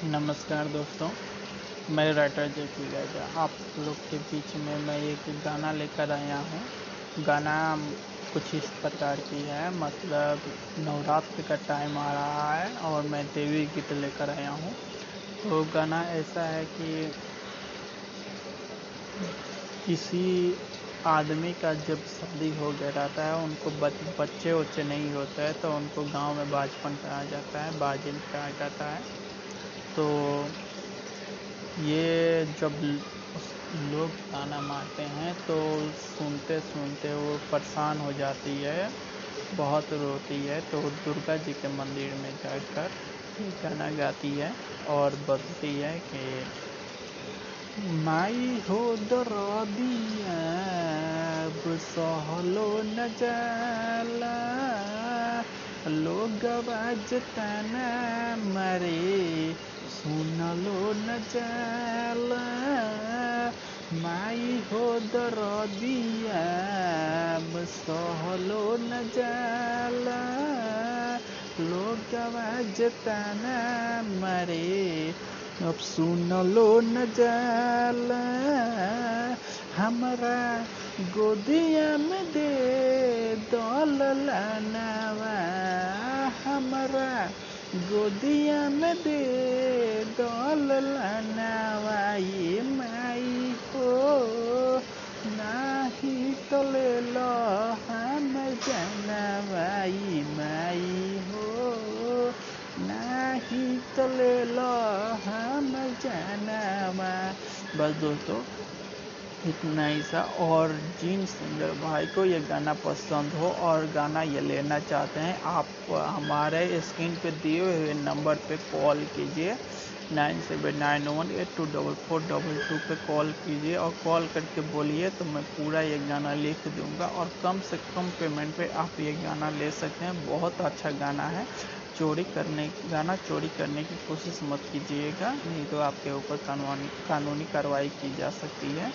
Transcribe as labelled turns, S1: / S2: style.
S1: नमस्कार दोस्तों, मैं राइटर जेपी राजा आप लोग के बीच में मैं एक गाना लेकर आया हूँ। गाना कुछ इस प्रकार की है, मतलब नवरात्र का टाइम आ रहा है और मैं देवी गीत लेकर आया हूँ। तो गाना ऐसा है कि किसी आदमी का जब शादी हो गया रहता है, उनको बच्चे वच्चे नहीं होते हैं, तो उनको गांव में बाजपन कराया जाता है, बाजिन कराया जाता है। तो ये जब लोग ताना मारते हैं तो सुनते सुनते वो परेशान हो जाती है, बहुत रोती है। तो दुर्गा जी के मंदिर में जाकर ये गाना गाती है और बोलती है कि माई हो दरदिया अब सहलो न जाला, लोग बाजताना मारे सुनलो न जाला। माई हो दरदिया अब सहलो न जाला, लोग बाजताना मारे अब सुनलो न जाला। हमरा गोदिया में दे दौलनावा, हमरा गोदिया में दे दौलनावा। ये माई हो नाही तो ले लो हम जानवा, ये माई हो नाही तो ले लो हम जानवा। बस दोस्तों इतना ही सा। और जिन सिंगर भाई को ये गाना पसंद हो और गाना ये लेना चाहते हैं, आप हमारे स्क्रीन पे दिए हुए नंबर पे कॉल कीजिए, 9791824422 पे कॉल कीजिए और कॉल करके बोलिए तो मैं पूरा ये गाना लिख दूंगा और कम से कम पेमेंट पे आप ये गाना ले सकते हैं। बहुत अच्छा गाना है। गाना चोरी करने की कोशिश मत कीजिएगा, नहीं तो आपके ऊपर कानूनी कार्रवाई की जा सकती है।